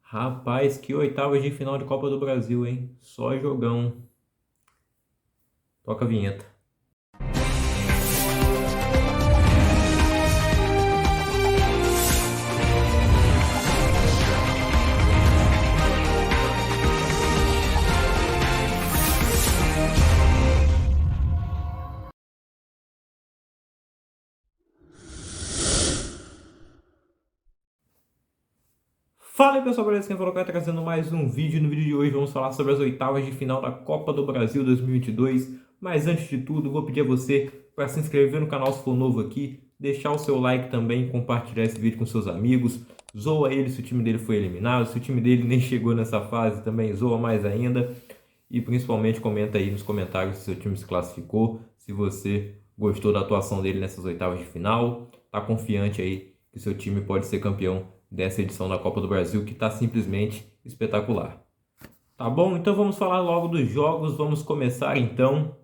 Rapaz, que oitavas de final de Copa do Brasil, hein? Só jogão. Toca a vinheta. Fala aí pessoal, beleza? Quem falou que vai trazendo mais um vídeo. No vídeo de hoje vamos falar sobre as oitavas de final da Copa do Brasil 2022. Mas antes de tudo, vou pedir a você para se inscrever no canal se for novo aqui, deixar o seu like também, compartilhar esse vídeo com seus amigos. Zoa ele se o time dele foi eliminado, se o time dele nem chegou nessa fase também, zoa mais ainda. E principalmente comenta aí nos comentários se seu time se classificou, se você gostou da atuação dele nessas oitavas de final, tá confiante aí que seu time pode ser campeão dessa edição da Copa do Brasil, que está simplesmente espetacular. Tá bom? Então vamos falar logo dos jogos. Vamos começar então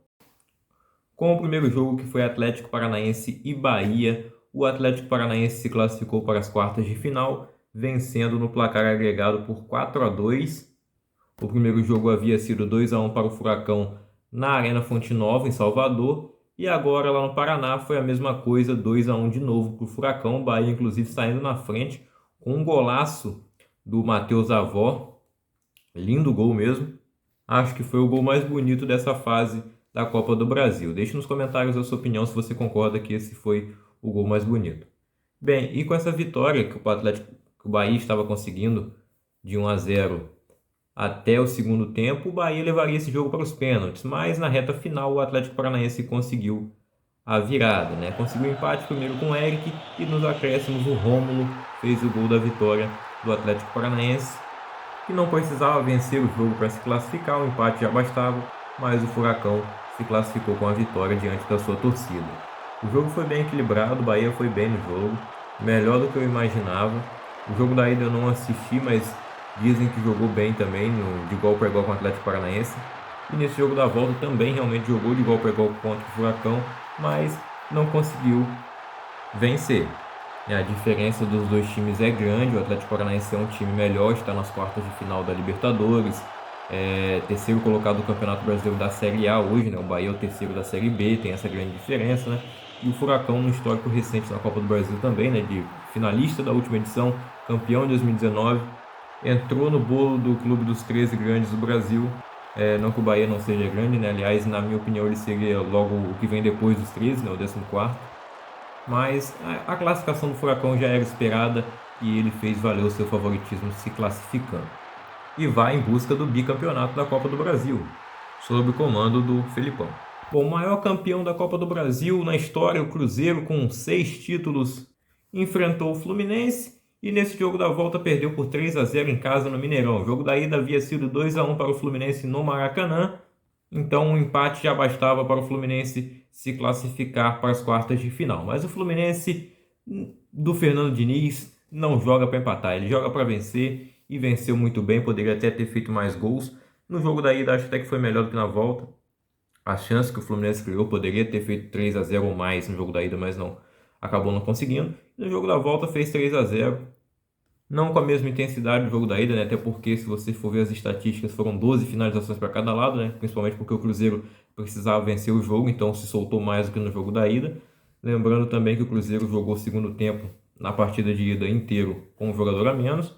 com o primeiro jogo, que foi Atlético Paranaense e Bahia. O Atlético Paranaense se classificou para as quartas de final, vencendo no placar agregado por 4-2. O primeiro jogo havia sido 2-1 para o Furacão na Arena Fonte Nova, em Salvador. E agora lá no Paraná foi a mesma coisa, 2-1 de novo para o Furacão. O Bahia inclusive saindo na frente com um golaço do Matheus Avó. Lindo gol mesmo. Acho que foi o gol mais bonito dessa fase da Copa do Brasil. Deixe nos comentários a sua opinião se você concorda que esse foi o gol mais bonito. Bem, e com essa vitória que o Bahia estava conseguindo de 1-0 até o segundo tempo, o Bahia levaria esse jogo para os pênaltis, mas na reta final o Atlético Paranaense conseguiu a virada, né? Conseguiu o empate primeiro com o Eric e nos acréscimos o Rômulo fez o gol da vitória do Atlético Paranaense, que não precisava vencer o jogo para se classificar, o empate já bastava, mas o Furacão se classificou com a vitória diante da sua torcida. O jogo foi bem equilibrado, o Bahia foi bem no jogo, melhor do que eu imaginava. O jogo da ida eu não assisti, mas dizem que jogou bem também, de igual para igual com o Atlético Paranaense. E nesse jogo da volta também realmente jogou de igual para igual contra o Furacão, mas não conseguiu vencer. A diferença dos dois times é grande. O Atlético Paranaense é um time melhor, está nas quartas de final da Libertadores, terceiro colocado do Campeonato Brasileiro da Série A hoje, né? O Bahia é o terceiro da Série B, tem essa grande diferença, né? E o Furacão, no histórico recente na Copa do Brasil também, né? De finalista da última edição, campeão em 2019, entrou no bolo do clube dos 13 grandes do Brasil. Não que o Bahia não seja grande, né? Aliás, na minha opinião, ele seria logo o que vem depois dos 13, né? O 14º. Mas a classificação do Furacão já era esperada e ele fez valer o seu favoritismo se classificando. E vai em busca do bicampeonato da Copa do Brasil, sob o comando do Felipão. Bom, o maior campeão da Copa do Brasil na história, o Cruzeiro, com 6 títulos, enfrentou o Fluminense e nesse jogo da volta perdeu por 3-0 em casa no Mineirão. O jogo da ida havia sido 2-1 para o Fluminense no Maracanã, então um empate já bastava para o Fluminense se classificar para as quartas de final. Mas o Fluminense do Fernando Diniz não joga para empatar, ele joga para vencer e venceu muito bem, poderia até ter feito mais gols. No jogo da ida acho até que foi melhor do que na volta. A chance que o Fluminense criou, poderia ter feito 3-0 ou mais no jogo da ida, mas não, acabou não conseguindo. No jogo da volta fez 3-0. Não com a mesma intensidade do jogo da ida, né? Até porque, se você for ver as estatísticas, foram 12 finalizações para cada lado, né? Principalmente porque o Cruzeiro precisava vencer o jogo, então se soltou mais do que no jogo da ida. Lembrando também que o Cruzeiro jogou o segundo tempo na partida de ida inteiro com um jogador a menos.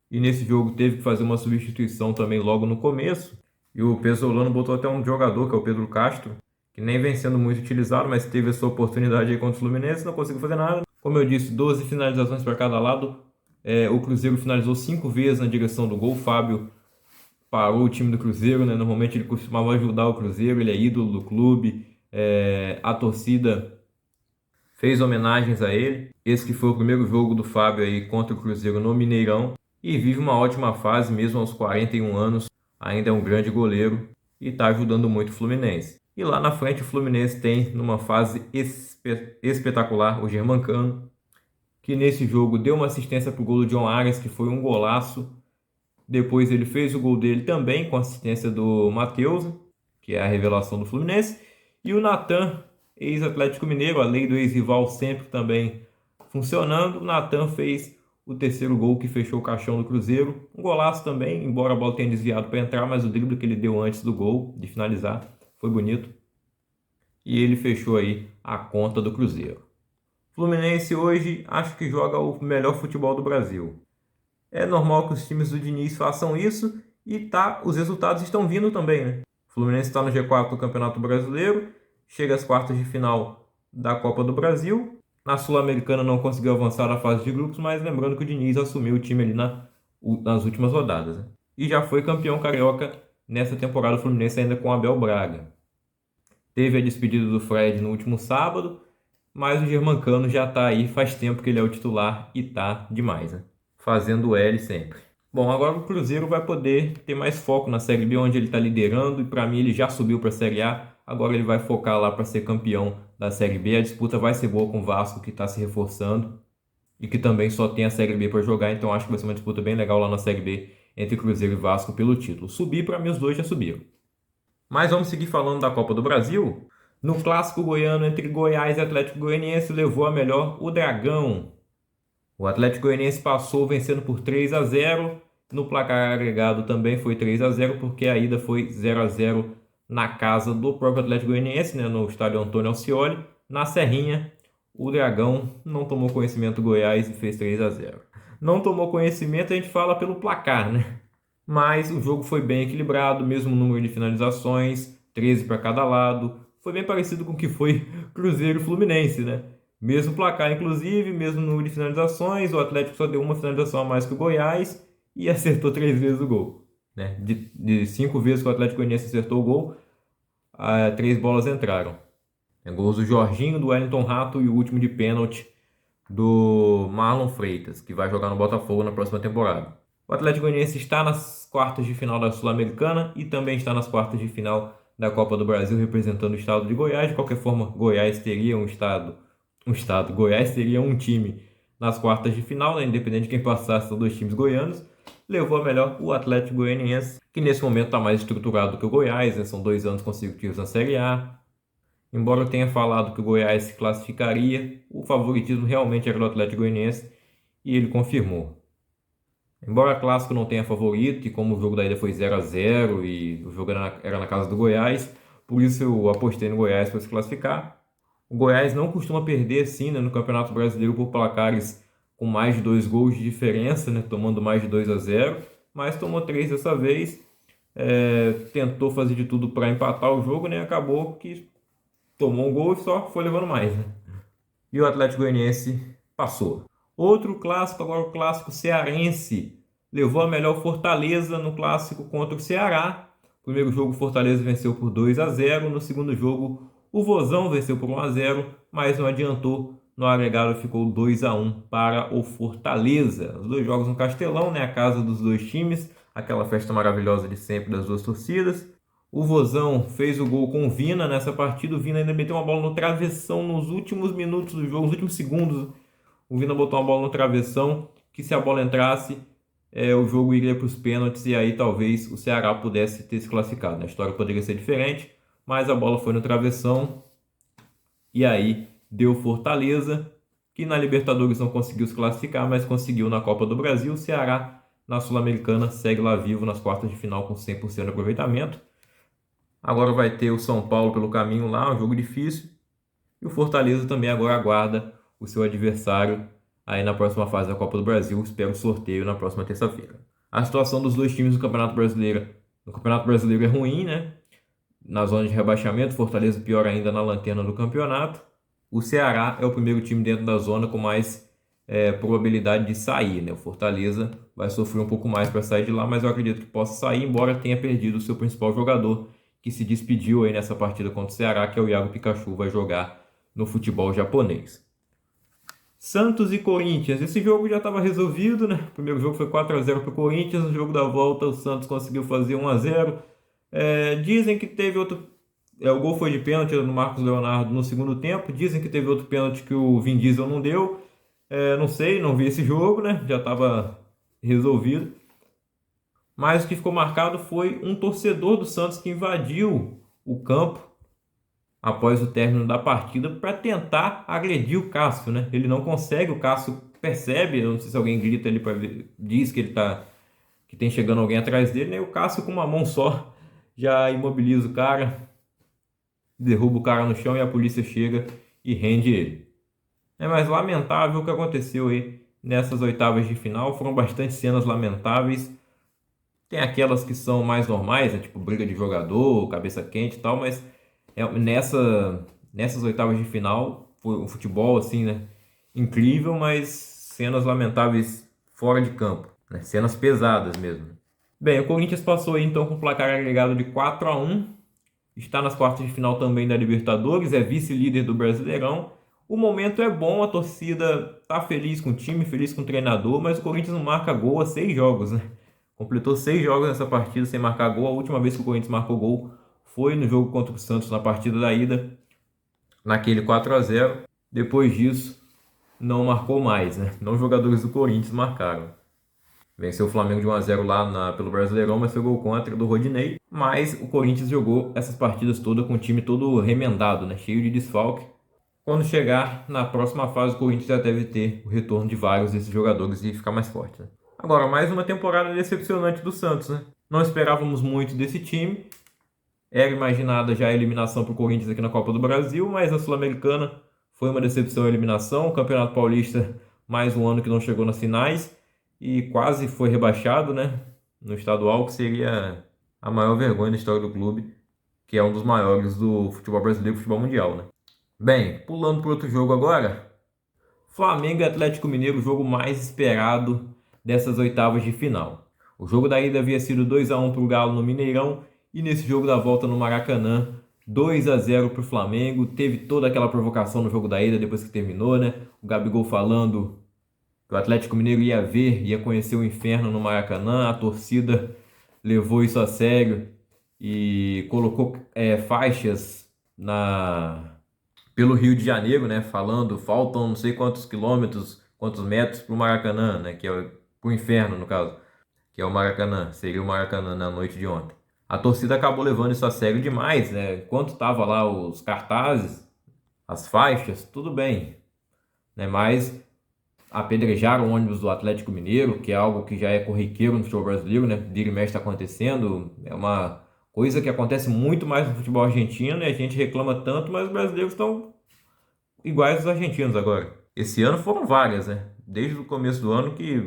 E nesse jogo teve que fazer uma substituição também logo no começo. E o Pesolano botou até um jogador, que é o Pedro Castro, que nem vem sendo muito utilizado, mas teve a sua oportunidade aí contra o Fluminense, não conseguiu fazer nada. Como eu disse, 12 finalizações para cada lado. O Cruzeiro finalizou 5 vezes na direção do gol. O Fábio parou o time do Cruzeiro, né? Normalmente ele costumava ajudar o Cruzeiro, ele é ídolo do clube. A torcida fez homenagens a ele. Esse que foi o primeiro jogo do Fábio aí contra o Cruzeiro no Mineirão. E vive uma ótima fase, mesmo aos 41 anos. Ainda é um grande goleiro e está ajudando muito o Fluminense. E lá na frente o Fluminense tem, numa fase espetacular, o Germancano, que nesse jogo deu uma assistência para o gol do John Arias, que foi um golaço. Depois ele fez o gol dele também com assistência do Matheus, que é a revelação do Fluminense. E o Natan, ex-Atlético Mineiro, a lei do ex-rival sempre também funcionando. O Natan fez o terceiro gol que fechou o caixão do Cruzeiro. Um golaço também, embora a bola tenha desviado para entrar, mas o drible que ele deu antes do gol, de finalizar, foi bonito. E ele fechou aí a conta do Cruzeiro. Fluminense hoje acho que joga o melhor futebol do Brasil. É normal que os times do Diniz façam isso e os resultados estão vindo também, né? O Fluminense está no G4 do Campeonato Brasileiro, chega às quartas de final da Copa do Brasil. Na Sul-Americana não conseguiu avançar na fase de grupos, mas lembrando que o Diniz assumiu o time ali nas últimas rodadas, né? E já foi campeão carioca nessa temporada do Fluminense ainda com Abel Braga. Teve a despedida do Fred no último sábado, mas o Germancano já está aí, faz tempo que ele é o titular e tá demais, né? Fazendo o L sempre. Bom, agora o Cruzeiro vai poder ter mais foco na Série B, onde ele está liderando, e para mim ele já subiu para a Série A, agora ele vai focar lá para ser campeão da Série B. A disputa vai ser boa com o Vasco, que está se reforçando, e que também só tem a Série B para jogar, então acho que vai ser uma disputa bem legal lá na Série B, entre Cruzeiro e Vasco pelo título. Subir, para mim os dois já subiram. Mas vamos seguir falando da Copa do Brasil. No clássico goiano entre Goiás e Atlético Goianiense, levou a melhor o Dragão. O Atlético Goianiense passou vencendo por 3-0. No placar agregado também foi 3-0, porque a ida foi 0-0 na casa do próprio Atlético Goianiense, né, no estádio Antônio Alcioli. Na Serrinha, o Dragão não tomou conhecimento do Goiás e fez 3-0. Não tomou conhecimento, a gente fala pelo placar, né? Mas o jogo foi bem equilibrado, mesmo número de finalizações, 13 para cada lado. Foi bem parecido com o que foi Cruzeiro e Fluminense, né? Mesmo placar, inclusive, mesmo número de finalizações, o Atlético só deu uma finalização a mais que o Goiás e acertou 3 vezes o gol, né? De 5 vezes que o Atlético Goianiense acertou o gol, 3 bolas entraram. Gols do Jorginho, do Wellington Rato e o último de pênalti do Marlon Freitas, que vai jogar no Botafogo na próxima temporada. O Atlético Goianiense está nas quartas de final da Sul-Americana e também está nas quartas de final da Copa do Brasil, representando o estado de Goiás. De qualquer forma, Goiás teria Goiás teria um time nas quartas de final, né? Independente de quem passasse, são dois times goianos. Levou a melhor o Atlético Goianiense, que nesse momento está mais estruturado que o Goiás, né? São 2 anos consecutivos na Série A. Embora eu tenha falado que o Goiás se classificaria, o favoritismo realmente era do Atlético Goianiense e ele confirmou. Embora clássico não tenha favorito, e como o jogo da ida foi 0-0 e o jogo era na casa do Goiás, por isso eu apostei no Goiás para se classificar. O Goiás não costuma perder assim, né, no Campeonato Brasileiro por placares com mais de 2 gols de diferença, né, tomando mais de 2-0, mas tomou 3 dessa vez. Tentou fazer de tudo para empatar o jogo, né, acabou que tomou um gol e só foi levando mais, né? E o Atlético Goianiense passou. Outro clássico, agora o clássico cearense, levou a melhor Fortaleza no clássico contra o Ceará. No primeiro jogo o Fortaleza venceu por 2-0, no segundo jogo o Vozão venceu por 1-0, mas não adiantou. No agregado ficou 2-1 para o Fortaleza. Os 2 jogos no Castelão, né, a casa dos 2 times, aquela festa maravilhosa de sempre das 2 torcidas. O Vozão fez o gol com o Vina nessa partida. O Vina ainda meteu uma bola no travessão nos últimos minutos do jogo, nos últimos segundos. O Vina botou uma bola no travessão, que se a bola entrasse, o jogo iria para os pênaltis e aí talvez o Ceará pudesse ter se classificado. A história poderia ser diferente, mas a bola foi no travessão e aí deu Fortaleza, que na Libertadores não conseguiu se classificar, mas conseguiu na Copa do Brasil. O Ceará, na Sul-Americana, segue lá vivo nas quartas de final com 100% de aproveitamento. Agora vai ter o São Paulo pelo caminho lá, um jogo difícil. E o Fortaleza também agora aguarda o seu adversário aí na próxima fase da Copa do Brasil. Espero o sorteio na próxima terça-feira. A situação dos 2 times no Campeonato Brasileiro é ruim, né? Na zona de rebaixamento, Fortaleza pior ainda na lanterna do campeonato. O Ceará é o primeiro time dentro da zona com mais probabilidade de sair, né? O Fortaleza vai sofrer um pouco mais para sair de lá, mas eu acredito que possa sair, embora tenha perdido o seu principal jogador, que se despediu aí nessa partida contra o Ceará, que é o Iago Pikachu, vai jogar no futebol japonês. Santos e Corinthians, esse jogo já estava resolvido, né? O primeiro jogo foi 4-0 para o Corinthians, no jogo da volta o Santos conseguiu fazer 1-0. Dizem que teve outro... o gol foi de pênalti no Marcos Leonardo no segundo tempo, dizem que teve outro pênalti que o Vin Diesel não deu. Não sei, não vi esse jogo, né? Já estava resolvido. Mas o que ficou marcado foi um torcedor do Santos que invadiu o campo após o término da partida para tentar agredir o Cássio, né? Ele não consegue, o Cássio percebe, eu não sei se alguém grita ali para ver, diz que que tem chegando alguém atrás dele, né? E o Cássio com uma mão só já imobiliza o cara, derruba o cara no chão e a polícia chega e rende ele. É mais lamentável o que aconteceu aí nessas oitavas de final, foram bastante cenas lamentáveis. Tem aquelas que são mais normais, né? Tipo briga de jogador, cabeça quente e tal, mas nessas oitavas de final foi um futebol assim, né? Incrível, mas cenas lamentáveis fora de campo, né? Cenas pesadas mesmo. Bem, o Corinthians passou aí então com o placar agregado de 4-1, está nas quartas de final também da Libertadores, é vice-líder do Brasileirão. O momento é bom, a torcida tá feliz com o time, feliz com o treinador, mas o Corinthians não marca gol há 6 jogos, né? Completou 6 jogos nessa partida sem marcar gol. A última vez que o Corinthians marcou gol foi no jogo contra o Santos na partida da ida, naquele 4-0. Depois disso, não marcou mais, né? Não os jogadores do Corinthians marcaram. Venceu o Flamengo de 1-0 lá pelo Brasileirão, mas foi gol contra do Rodinei. Mas o Corinthians jogou essas partidas todas com o time todo remendado, né? Cheio de desfalque. Quando chegar na próxima fase, o Corinthians já deve ter o retorno de vários desses jogadores e ficar mais forte, né? Agora, mais uma temporada decepcionante do Santos, né? Não esperávamos muito desse time. Era imaginada já a eliminação para o Corinthians aqui na Copa do Brasil, mas na Sul-Americana foi uma decepção a eliminação. O Campeonato Paulista, mais um ano que não chegou nas finais e quase foi rebaixado, né? No estadual, que seria a maior vergonha da história do clube, que é um dos maiores do futebol brasileiro e futebol mundial, né? Bem, pulando para outro jogo agora. Flamengo e Atlético Mineiro, o jogo mais esperado dessas oitavas de final. O jogo da ida havia sido 2-1 para o Galo no Mineirão e nesse jogo da volta no Maracanã, 2-0 para o Flamengo. Teve toda aquela provocação no jogo da ida depois que terminou, né? O Gabigol falando que o Atlético Mineiro ia ver, ia conhecer o inferno no Maracanã. A torcida levou isso a sério e colocou faixas pelo Rio de Janeiro, né? Falando, faltam não sei quantos quilômetros, quantos metros para o Maracanã, né? Que é pro inferno, no caso, que é o Maracanã, seria o Maracanã na noite de ontem. A torcida acabou levando isso a sério demais, né? Enquanto tava lá os cartazes, as faixas, tudo bem, né? Mas apedrejaram o ônibus do Atlético Mineiro, que é algo que já é corriqueiro no futebol brasileiro, né? Vira e mexe está acontecendo, é uma coisa que acontece muito mais no futebol argentino, e a gente reclama tanto, mas os brasileiros estão iguais aos argentinos agora. Esse ano foram várias, né? Desde o começo do ano que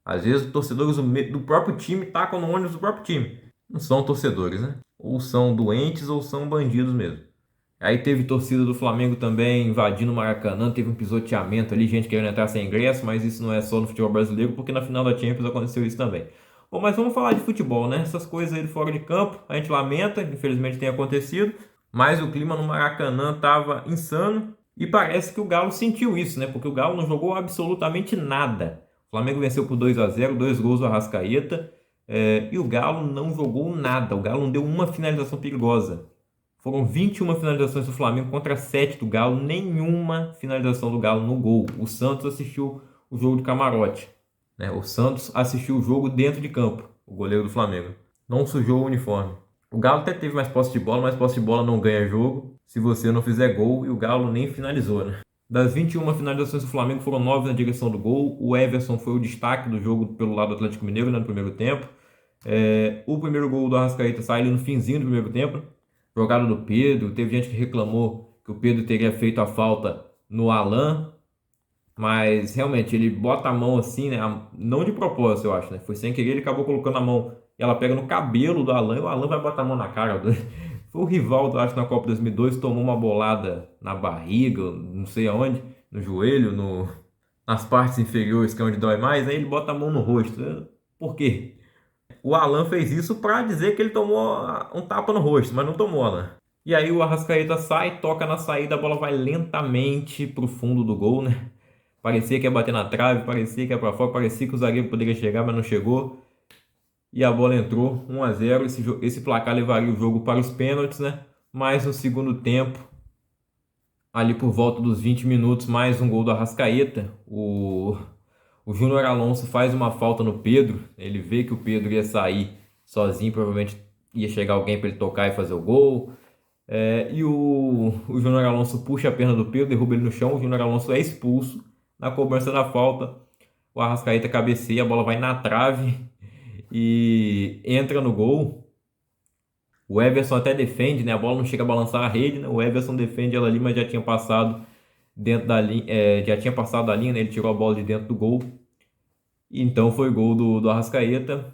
às vezes torcedores do próprio time tacam no ônibus do próprio time. Não são torcedores, né? Ou são doentes ou são bandidos mesmo. Aí teve torcida do Flamengo também invadindo o Maracanã, teve um pisoteamento ali, gente querendo entrar sem ingresso, mas isso não é só no futebol brasileiro, porque na final da Champions aconteceu isso também. Bom, mas vamos falar de futebol, né? Essas coisas aí de fora de campo, a gente lamenta, infelizmente tem acontecido, mas o clima no Maracanã estava insano e parece que o Galo sentiu isso, né? Porque o Galo não jogou absolutamente nada. O Flamengo venceu por 2-0, 2 gols do Arrascaeta, e o Galo não jogou nada, o Galo não deu uma finalização perigosa. Foram 21 finalizações do Flamengo contra 7 do Galo, nenhuma finalização do Galo no gol. O Santos assistiu o jogo de camarote, né? O Santos assistiu o jogo dentro de campo, o goleiro do Flamengo. Não sujou o uniforme. O Galo até teve mais posse de bola, mas posse de bola não ganha jogo se você não fizer gol, e o Galo nem finalizou, né? Das 21 finalizações do Flamengo, foram 9 na direção do gol. O Everson foi o destaque do jogo pelo lado do Atlético Mineiro, né, no primeiro tempo. O primeiro gol do Arrascaeta sai ali no finzinho do primeiro tempo. Jogada do Pedro, teve gente que reclamou que o Pedro teria feito a falta no Alan, mas realmente ele bota a mão assim, né? Não de propósito, eu acho, né? Foi sem querer, ele acabou colocando a mão e ela pega no cabelo do Alan e o Alan vai botar a mão na cara. Foi o Rivaldo, acho, na Copa 2002, tomou uma bolada na barriga, não sei aonde, no joelho, nas partes inferiores, que é onde dói mais, aí ele bota a mão no rosto. Por quê? O Alan fez isso para dizer que ele tomou um tapa no rosto, mas não tomou, Alan. E aí o Arrascaeta sai, toca na saída, a bola vai lentamente pro fundo do gol, né? Parecia que ia bater na trave, parecia que ia para fora, parecia que o zagueiro poderia chegar, mas não chegou. E a bola entrou, 1-0. Esse placar levaria o jogo para os pênaltis, né? Mas no segundo tempo, ali por volta dos 20 minutos, mais um gol do Arrascaeta. O Júnior Alonso faz uma falta no Pedro, ele vê que o Pedro ia sair sozinho, provavelmente ia chegar alguém para ele tocar e fazer o gol. E o Júnior Alonso puxa a perna do Pedro, derruba ele no chão, o Júnior Alonso é expulso. Na cobrança da falta, o Arrascaeta cabeceia, a bola vai na trave e entra no gol. O Everson até defende, né? A bola não chega a balançar a rede, né? O Everson defende ela ali, mas já tinha passado dentro da linha, já tinha passado da linha, né? Ele tirou a bola de dentro do gol. Então foi gol do Arrascaeta.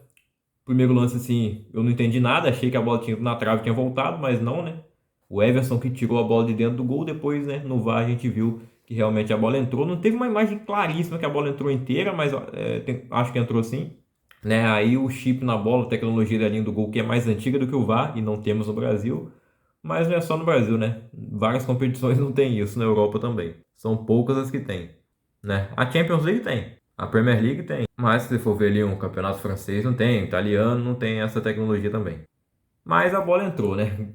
Primeiro lance, assim, eu não entendi nada, achei que a bola tinha ido na trave e tinha voltado, mas não, né? O Everson que tirou a bola de dentro do gol, depois, né, no VAR a gente viu que realmente a bola entrou. Não teve uma imagem claríssima que a bola entrou inteira, mas acho que entrou sim. Né? Aí o chip na bola, a tecnologia da linha do gol, que é mais antiga do que o VAR, e não temos no Brasil. Mas não é só no Brasil, né? Várias competições não tem isso, na Europa também. São poucas as que tem, né? A Champions League tem, a Premier League tem. Mas se você for ver ali um campeonato francês, não tem, italiano não tem essa tecnologia também. Mas a bola entrou, né?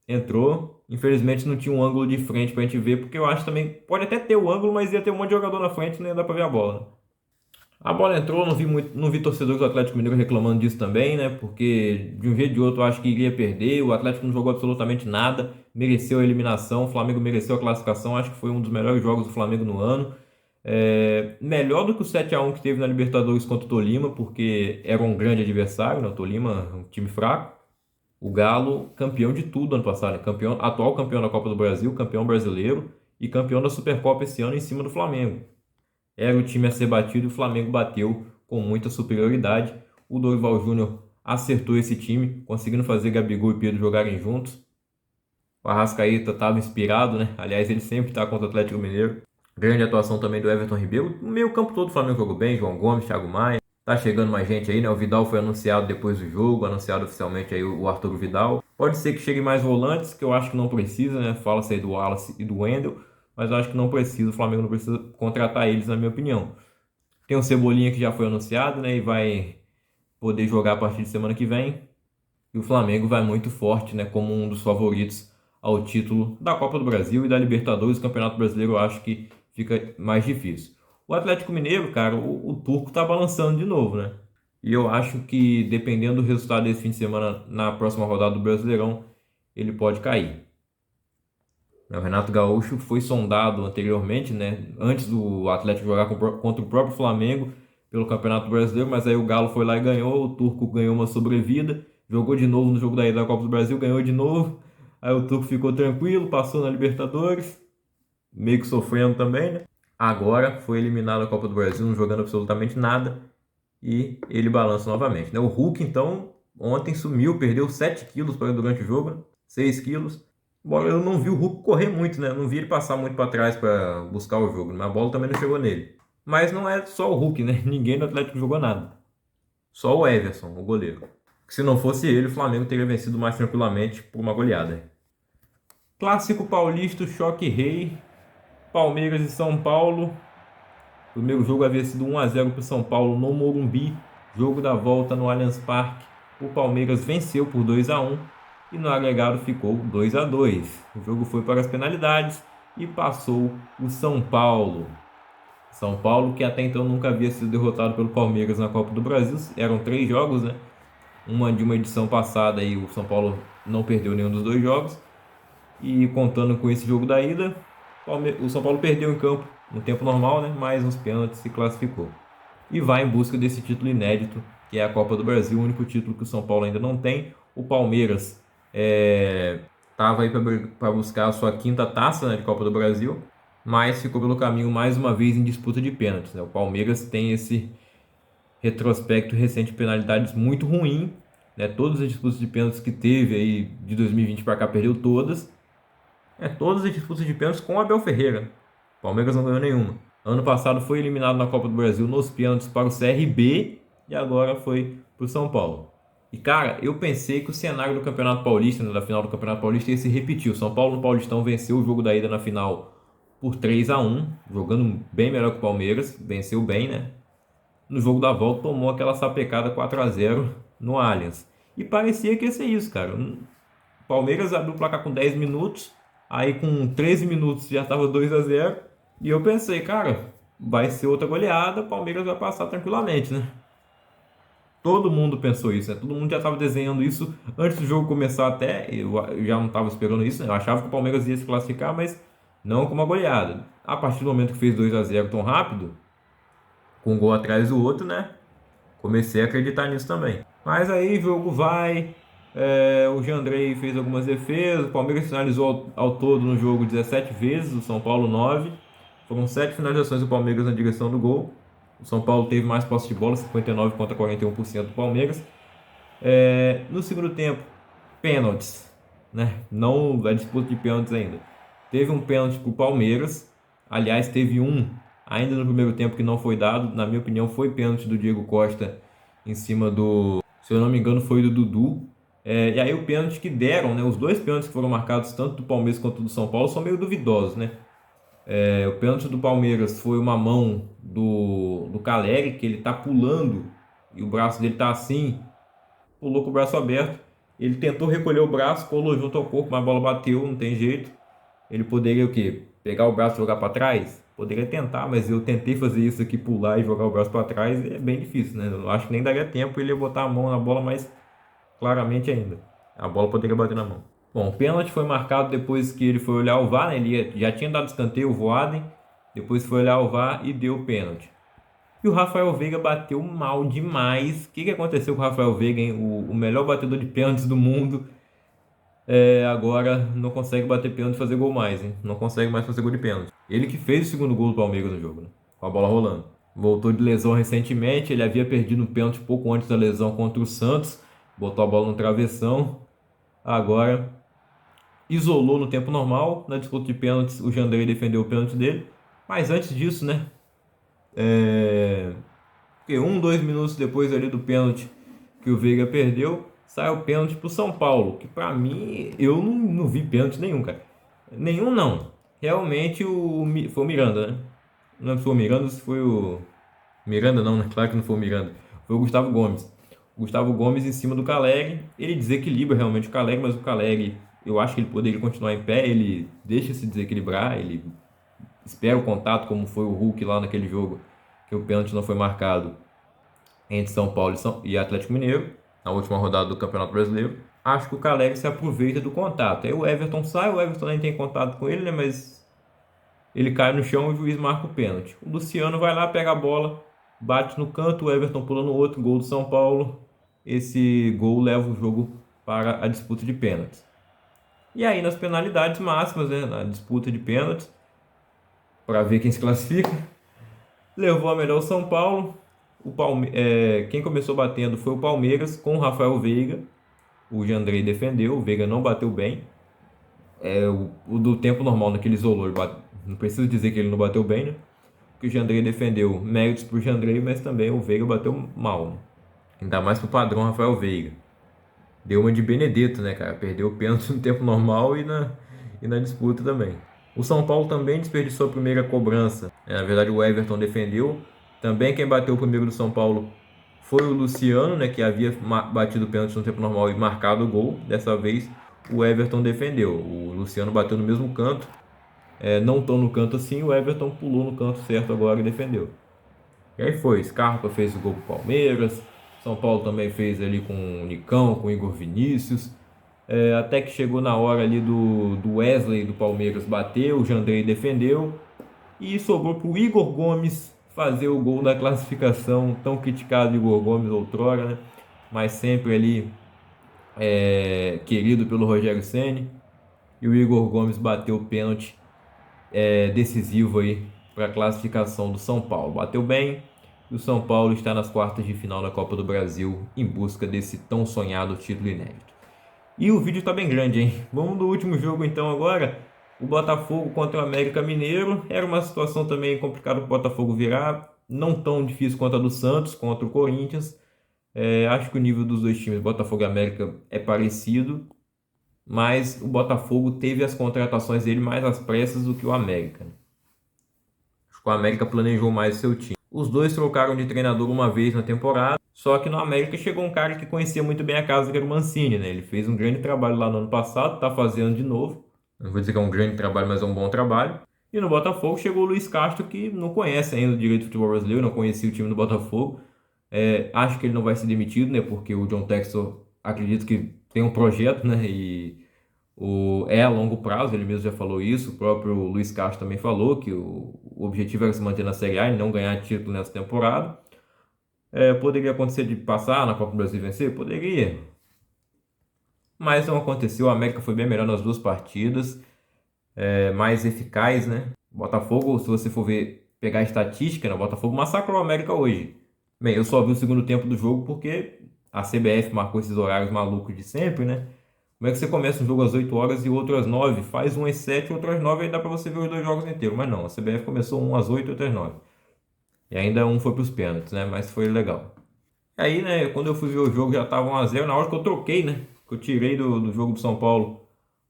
Entrou. Infelizmente não tinha um ângulo de frente pra gente ver, porque eu acho também, pode até ter o ângulo, mas ia ter um monte de jogador na frente e não ia dar pra ver a bola, né? A bola entrou, não vi torcedores do Atlético Mineiro reclamando disso também, né? Porque de um jeito ou de outro eu acho que iria perder. O Atlético não jogou absolutamente nada, mereceu a eliminação. O Flamengo mereceu a classificação. Acho que foi um dos melhores jogos do Flamengo no ano. Melhor do que o 7-1 que teve na Libertadores contra o Tolima, porque era um grande adversário, né? O Tolima, um time fraco. O Galo, campeão de tudo ano passado, né? Atual campeão da Copa do Brasil, campeão brasileiro e campeão da Supercopa esse ano em cima do Flamengo. Era o time a ser batido e o Flamengo bateu com muita superioridade. O Dorival Júnior acertou esse time, conseguindo fazer Gabigol e Pedro jogarem juntos. O Arrascaeta estava inspirado, né? Aliás, ele sempre está contra o Atlético Mineiro. Grande atuação também do Everton Ribeiro. No meio campo todo o Flamengo jogou bem, João Gomes, Thiago Maia. Tá chegando mais gente aí, né? O Vidal foi anunciado depois do jogo, anunciado oficialmente aí o Arthur Vidal. Pode ser que chegue mais volantes, que eu acho que não precisa, né? Fala-se aí do Wallace e do Wendel, mas eu acho que não precisa, o Flamengo não precisa contratar eles, na minha opinião. Tem o Cebolinha que já foi anunciado, né? E vai poder jogar a partir de semana que vem. E o Flamengo vai muito forte, né? Como um dos favoritos ao título da Copa do Brasil e da Libertadores. O Campeonato Brasileiro eu acho que fica mais difícil. O Atlético Mineiro, cara, o turco tá balançando de novo, né? E eu acho que dependendo do resultado desse fim de semana na próxima rodada do Brasileirão, ele pode cair. O Renato Gaúcho foi sondado anteriormente, né? Antes do Atlético jogar contra o próprio Flamengo pelo Campeonato Brasileiro, mas aí o Galo foi lá e ganhou, o turco ganhou uma sobrevida, jogou de novo no jogo da ida da Copa do Brasil, ganhou de novo. Aí o turco ficou tranquilo, passou na Libertadores, meio que sofrendo também, né? Agora foi eliminado da Copa do Brasil, não jogando absolutamente nada, e ele balança novamente, né? O Hulk, então, ontem sumiu, perdeu 7 quilos durante o jogo, né? 6 quilos. Embora eu não vi o Hulk correr muito, né? Não vi ele passar muito para trás para buscar o jogo, mas a bola também não chegou nele. Mas não é só o Hulk, né? Ninguém do Atlético jogou nada. Só o Everson, o goleiro. Se não fosse ele, o Flamengo teria vencido mais tranquilamente por uma goleada. Clássico paulista, choque rei. Palmeiras e São Paulo. O primeiro jogo havia sido 1-0 para o São Paulo no Morumbi. Jogo da volta no Allianz Parque. O Palmeiras venceu por 2-1 e no agregado ficou 2-2. O jogo foi para as penalidades e passou o São Paulo. São Paulo, que até então nunca havia sido derrotado pelo Palmeiras na Copa do Brasil. Eram 3 jogos, né? De uma edição passada aí o São Paulo não perdeu nenhum dos 2 jogos. E contando com esse jogo da ida, o São Paulo perdeu em campo no tempo normal, né? Mas nos pênaltis se classificou. E vai em busca desse título inédito, que é a Copa do Brasil, o único título que o São Paulo ainda não tem. O Palmeiras estava aí para buscar a sua 5ª taça, né, de Copa do Brasil, mas ficou pelo caminho mais uma vez em disputa de pênaltis, né? O Palmeiras tem esse retrospecto recente de penalidades muito ruim, né? Todas as disputas de pênaltis que teve aí de 2020 para cá perdeu todas. Todas as disputas de pênaltis com o Abel Ferreira. O Palmeiras não ganhou nenhuma. Ano passado foi eliminado na Copa do Brasil nos pênaltis para o CRB e agora foi para o São Paulo. E cara, eu pensei que o cenário do Campeonato Paulista, né, da final do Campeonato Paulista, ia se repetir. O São Paulo no Paulistão venceu o jogo da ida na final por 3-1, jogando bem melhor que o Palmeiras, venceu bem, né? No jogo da volta tomou aquela sapecada 4-0 no Allianz. E parecia que ia ser isso, cara. O Palmeiras abriu o placar com 10 minutos, aí com 13 minutos já estava 2-0. E eu pensei, cara, vai ser outra goleada, o Palmeiras vai passar tranquilamente, né? Todo mundo pensou isso, né? Todo mundo já estava desenhando isso antes do jogo começar até. Eu já não estava esperando isso, né? Eu achava que o Palmeiras ia se classificar, mas não com uma goleada. A partir do momento que fez 2-0 tão rápido, com um gol atrás do outro, né? Comecei a acreditar nisso também. Mas aí o jogo vai. O Jandrei fez algumas defesas. O Palmeiras finalizou ao todo no jogo 17 vezes, o São Paulo 9. Foram 7 finalizações do Palmeiras na direção do gol. O São Paulo teve mais posse de bola, 59 contra 41% do Palmeiras. No segundo tempo, pênaltis, né? Não a disputa de pênaltis ainda. Teve um pênalti para o Palmeiras. Aliás, teve um ainda no primeiro tempo que não foi dado. Na minha opinião, foi pênalti do Diego Costa em cima do, se eu não me engano, foi do Dudu. E aí o pênalti que deram, né? Os dois pênaltis que foram marcados, tanto do Palmeiras quanto do São Paulo, são meio duvidosos, né? O pênalti do Palmeiras foi uma mão do Caleri, que ele tá pulando e o braço dele tá assim, pulou com o braço aberto. Ele tentou recolher o braço, colou junto ao corpo, mas a bola bateu, não tem jeito. Ele poderia o quê? Pegar o braço e jogar para trás? Poderia tentar, mas eu tentei fazer isso aqui, pular e jogar o braço para trás, é bem difícil, né? Eu acho que nem daria tempo, ele ia botar a mão na bola mais claramente ainda. A bola poderia bater na mão. Bom, o pênalti foi marcado depois que ele foi olhar o VAR, né? Ele já tinha dado escanteio, o Voaden, depois foi olhar o VAR e deu o pênalti. E o Rafael Veiga bateu mal demais. O que aconteceu com o Rafael Veiga, hein? O melhor batedor de pênaltis do mundo. Agora não consegue bater pênalti e fazer gol mais, hein? Não consegue mais fazer gol de pênalti. Ele que fez o segundo gol do Palmeiras no jogo, né? Com a bola rolando. Voltou de lesão recentemente, ele havia perdido um pênalti pouco antes da lesão contra o Santos. Botou a bola no travessão. Agora isolou no tempo normal. Na disputa de pênaltis, o Jandrei defendeu o pênalti dele. Mas antes disso, né? Porque 2 minutos depois ali do pênalti que o Veiga perdeu, sai o pênalti pro São Paulo, que pra mim, eu não vi pênalti nenhum, cara. Nenhum não. Realmente foi o Miranda, né? Não lembro se foi o Miranda, se foi o... Miranda não, né? Claro que não foi o Miranda. Foi o Gustavo Gomes. O Gustavo Gomes em cima do Caleri, ele desequilibra realmente o Caleri, mas o Caleri, eu acho que ele poderia continuar em pé, ele deixa se desequilibrar, ele espera o contato, como foi o Hulk lá naquele jogo, que o pênalti não foi marcado entre São Paulo e Atlético Mineiro, na última rodada do Campeonato Brasileiro. Acho que o Caleri se aproveita do contato. Aí o Everton sai, o Everton nem tem contato com ele, né? Mas ele cai no chão e o juiz marca o pênalti. O Luciano vai lá, pega a bola, bate no canto, o Everton pula no outro, gol do São Paulo. Esse gol leva o jogo para a disputa de pênaltis. E aí nas penalidades máximas, né? Na disputa de pênaltis, para ver quem se classifica, levou a melhor o São Paulo. Quem começou batendo foi o Palmeiras com o Rafael Veiga. O Jandrei defendeu, o Veiga não bateu bem. O do tempo normal, naquele isolou, não preciso dizer que ele não bateu bem, né? Porque o Jandrei defendeu, méritos pro Jandrei, mas também o Veiga bateu mal, né? Ainda mais pro padrão Rafael Veiga. Deu uma de Benedetto, né, cara? Perdeu o pênalti no tempo normal e na disputa também. O São Paulo também desperdiçou a primeira cobrança. Na verdade, o Everton defendeu. Também quem bateu o primeiro do São Paulo foi o Luciano, né, que havia batido o pênalti no tempo normal e marcado o gol. Dessa vez, o Everton defendeu. O Luciano bateu no mesmo canto. Não tão no canto assim, o Everton pulou no canto certo agora e defendeu. E aí foi, Scarpa fez o gol pro Palmeiras. São Paulo também fez ali com o Nicão, com o Igor Vinícius. Até que chegou na hora ali do Wesley do Palmeiras bater, o Jandrei defendeu. E sobrou para o Igor Gomes fazer o gol da classificação, tão criticado Igor Gomes outrora, né? Mas sempre ali querido pelo Rogério Ceni. E o Igor Gomes bateu o pênalti decisivo aí para a classificação do São Paulo. Bateu bem e o São Paulo está nas quartas de final da Copa do Brasil em busca desse tão sonhado título inédito. E o vídeo tá bem grande, hein? Vamos do último jogo então agora. O Botafogo contra o América Mineiro. Era uma situação também complicada para o Botafogo virar. Não tão difícil quanto a do Santos contra o Corinthians. Acho que o nível dos dois times, Botafogo e América, é parecido. Mas o Botafogo teve as contratações dele mais às pressas do que o América. Acho que o América planejou mais o seu time. Os dois trocaram de treinador uma vez na temporada. Só que no América chegou um cara que conhecia muito bem a casa, que era o Mancini, né? Ele fez um grande trabalho lá no ano passado, tá fazendo de novo. Não vou dizer que é um grande trabalho, mas é um bom trabalho. E no Botafogo chegou o Luiz Castro, que não conhece ainda o direito do futebol brasileiro, não conhecia o time do Botafogo. Acho que ele não vai ser demitido, né? Porque o John Textor acredito que tem um projeto, né? E É a longo prazo, ele mesmo já falou isso, o próprio Luiz Castro também falou que o objetivo era se manter na Série A e não ganhar título nessa temporada. Poderia acontecer de passar na Copa do Brasil e vencer? Poderia, mas não aconteceu. O América foi bem melhor nas duas partidas, mais eficaz, né? Botafogo, se você for ver, pegar a estatística, né? O Botafogo massacrou o América hoje. Bem, eu só vi o segundo tempo do jogo porque a CBF marcou esses horários malucos de sempre, né? Como é que você começa um jogo às 8 horas e outro às 9? Faz um às 7, outro às 9, aí dá pra você ver os dois jogos inteiros. Mas não, a CBF começou um às 8 e outro às 9. E ainda um foi pros pênaltis, né? Mas foi legal. E aí, né, quando eu fui ver o jogo já tava 1 a 0 na hora que eu troquei, né? Que eu tirei do jogo do São Paulo,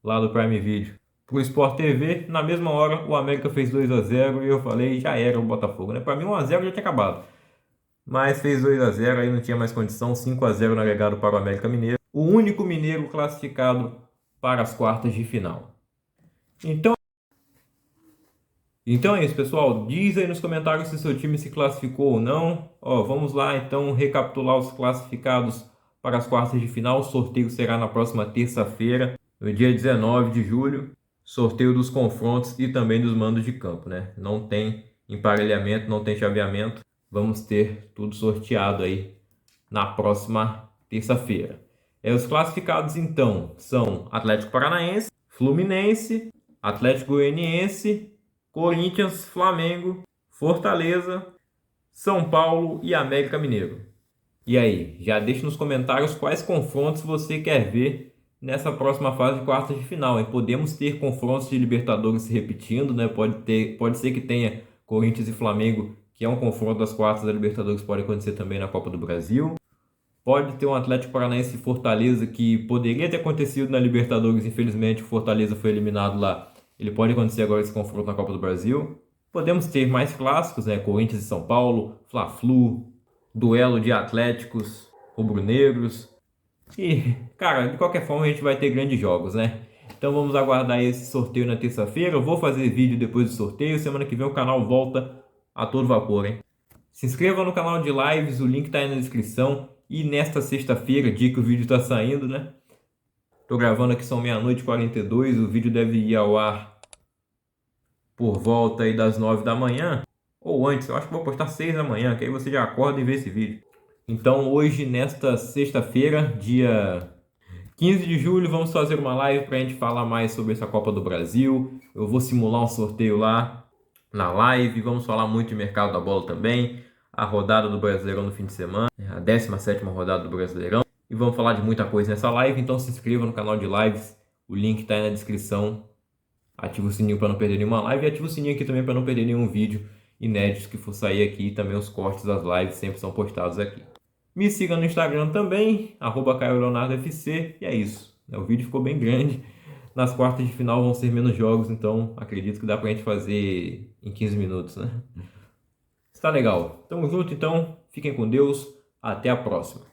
lá do Prime Video, pro Sport TV. Na mesma hora, o América fez 2 a 0 e eu falei, já era o Botafogo, né? Pra mim 1 a 0 já tinha acabado. Mas fez 2 a 0, aí não tinha mais condição, 5 a 0 no agregado para o América Mineiro. O único mineiro classificado para as quartas de final. Então é isso, pessoal. Diz aí nos comentários se seu time se classificou ou não. Ó, vamos lá então recapitular os classificados para as quartas de final. O sorteio será na próxima terça-feira, no dia 19 de julho. Sorteio dos confrontos e também dos mandos de campo, né? Não tem emparelhamento, não tem chaveamento. Vamos ter tudo sorteado aí na próxima terça-feira. Os classificados então são Atlético Paranaense, Fluminense, Atlético Goianiense, Corinthians, Flamengo, Fortaleza, São Paulo e América Mineiro. E aí, já deixe nos comentários quais confrontos você quer ver nessa próxima fase de quartas de final, hein? Podemos ter confrontos de Libertadores se repetindo, né? Pode ser que tenha Corinthians e Flamengo, que é um confronto das quartas da Libertadores, pode acontecer também na Copa do Brasil. Pode ter um Atlético Paranaense e Fortaleza que poderia ter acontecido na Libertadores, infelizmente o Fortaleza foi eliminado lá. Ele pode acontecer agora esse confronto na Copa do Brasil. Podemos ter mais clássicos, né? Corinthians e São Paulo, Fla-Flu, duelo de Atléticos, rubro-negros. E, cara, de qualquer forma a gente vai ter grandes jogos, né? Então vamos aguardar esse sorteio na terça-feira. Eu vou fazer vídeo depois do sorteio. Semana que vem o canal volta a todo vapor, hein? Se inscreva no canal de lives, o link tá aí na descrição. E nesta sexta-feira, dia que o vídeo tá saindo, né? Tô gravando aqui, são meia-noite e 42. O vídeo deve ir ao ar por volta aí das 9 da manhã. Ou antes, eu acho que vou postar 6 da manhã, que aí você já acorda e vê esse vídeo. Então hoje, nesta sexta-feira, dia 15 de julho, vamos fazer uma live para a gente falar mais sobre essa Copa do Brasil. Eu vou simular um sorteio lá na live. Vamos falar muito de mercado da bola também. A rodada do Brasileirão no fim de semana, a 17ª rodada do Brasileirão. E vamos falar de muita coisa nessa live. Então se inscreva no canal de lives. O link está aí na descrição. Ativa o sininho para não perder nenhuma live. E ativa o sininho aqui também para não perder nenhum vídeo inédito que for sair aqui. E também os cortes das lives sempre são postados aqui. Me siga no Instagram também, @CaioLeonardoFC, e é isso. O vídeo ficou bem grande. Nas quartas de final vão ser menos jogos, então acredito que dá pra gente fazer em 15 minutos, né? Está legal. Tamo junto então, fiquem com Deus, até a próxima.